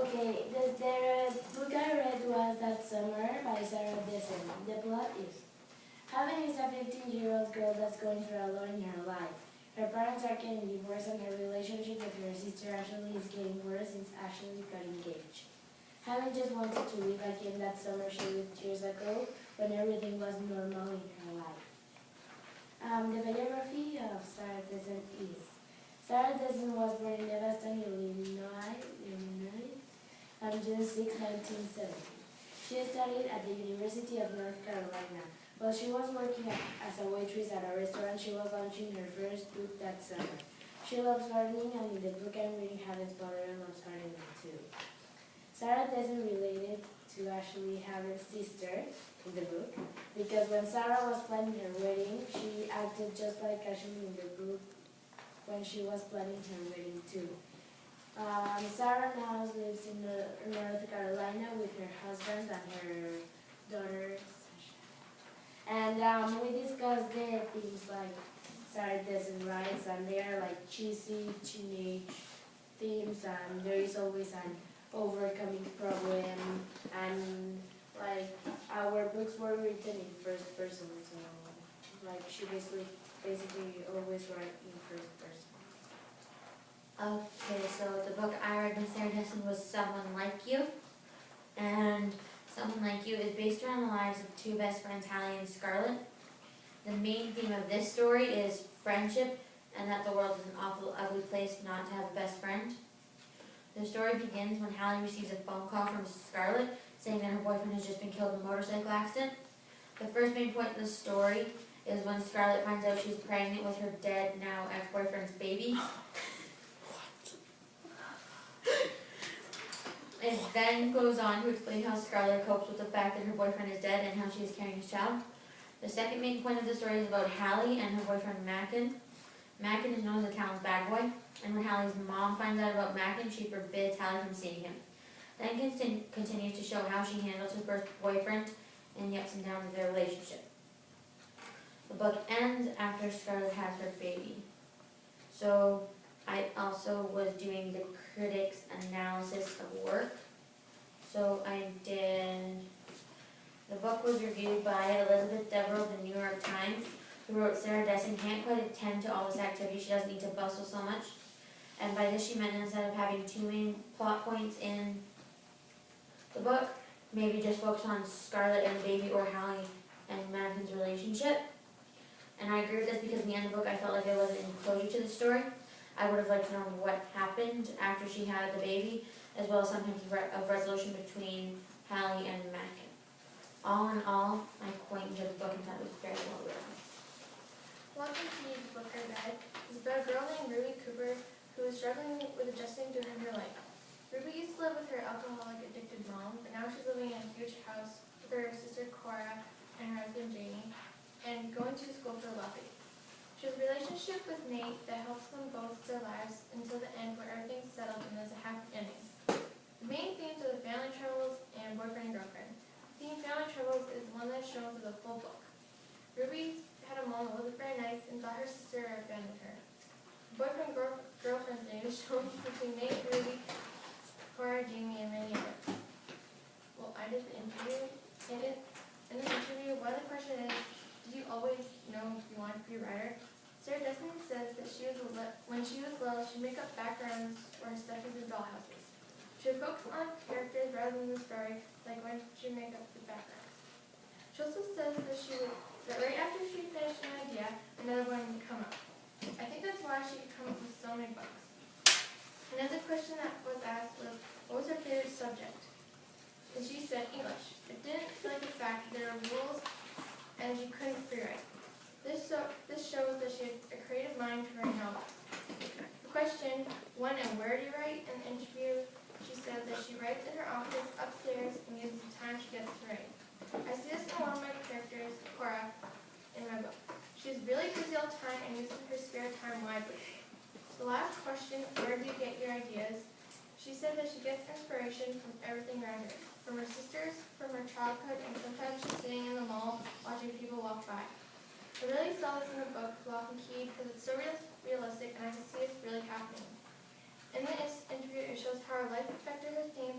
Okay, the book I read was That Summer by Sarah Dessen. The plot is, Heaven is a 15-year-old girl that's going through a lot in her life. Her parents are getting divorced and her relationship with her sister Ashley is getting worse since Ashley got engaged. Heaven just wanted to live again that summer she lived years ago when everything was normal in her life. The biography of Sarah Dessen is, Sarah Dessen was born in Evanston, Illinois on June 6, 1970. She studied at the University of North Carolina. While she was working as a waitress at a restaurant, she was launching her first book that summer. She loves gardening, and in the book I'm reading, Heaven's mother loves gardening too. Sarah Dessen related to Ashley Heaven's sister in the book, because when Sarah was planning her wedding, she acted just like Ashley in the book when she was planning her wedding too. Sarah now lives in North Carolina with her husband and her daughter, Sasha. And we discussed the things like Sarah Dessen writes, and they are like cheesy teenage themes, and there is always an overcoming problem, and like our books were written in first person, so like she basically always write in first person. Okay, so the book I read by Sarah Dessen was Someone Like You, and Someone Like You is based around the lives of two best friends, Hallie and Scarlett. The main theme of this story is friendship, and that the world is an awful, ugly place not to have a best friend. The story begins when Hallie receives a phone call from Scarlett saying that her boyfriend has just been killed in a motorcycle accident. The first main point of the story is when Scarlett finds out she's pregnant with her dead, now ex-boyfriend's baby. It then goes on to explain how Scarlett copes with the fact that her boyfriend is dead and how she is carrying his child. The second main point of the story is about Hallie and her boyfriend Mackin. Mackin is known as the town's bad boy, and when Hallie's mom finds out about Mackin, she forbids Hallie from seeing him. Then continues to show how she handles her first boyfriend and the ups and downs of their relationship. The book ends after Scarlett has her baby. So I also was doing the critics analysis of work. So I did, the book was reviewed by Elizabeth Devereux of the New York Times, who wrote Sarah Dessen can't quite attend to all this activity, she doesn't need to bustle so much. And by this she meant instead of having two main plot points in the book, maybe just focus on Scarlett and the baby or Hallie and Mackin's relationship. And I agree with this because in the end of the book I felt like there wasn't any closure to the story. I would have liked to know what happened after she had the baby, as well as some type of resolution between Hallie and Mackin. All in all, I quite enjoyed the book and thought it was very well written. One continued book I read is about a girl named Ruby Cooper who was struggling with adjusting to her new life. Ruby used to live with her alcoholic addicted mom, but now she's living in a huge house with her sister Cora and her husband Jamie, and going to school for law. She has a relationship with Nate that helps them both their lives until the end where everything's settled and there's a happy ending. The main themes are the family troubles and boyfriend and girlfriend. The theme family troubles is the one that's shown through the full book. Ruby had a mom that wasn't very nice and thought her sister abandoned her. Boyfriend girlfriend thing is shown between Nate, Ruby, Cora, Jamie, and many others. Well, I did the interview. In the interview, one of the questions is, did you always know you wanted to be a writer? Sarah Dessen says that when she was little, she'd make up backgrounds for her stuffings and dollhouses. She would focus on characters rather than the story, like when she'd make up the backgrounds. She also says that right after she finished an idea, another one would come up. I think that's why she could come up with so many books. Another question that was asked was, what was her favorite subject? And she said English. It didn't like the fact that there were rules and she couldn't free write. This shows that she had a creative mind to write novels. The question, when and where do you write? In the interview, she said that she writes in her office upstairs and uses the time she gets to write. I see this in one of my characters, Cora, in my book. She's really busy all the time and uses her spare time wisely. The last question, where do you get your ideas? She said that she gets inspiration from everything around her. From her sisters, from her childhood, and sometimes she's sitting in the mall watching people walk by. I really saw this in the book, Lock and Key, because it's so realistic and I can see it's really happening. In this interview, it shows how her life affected her themes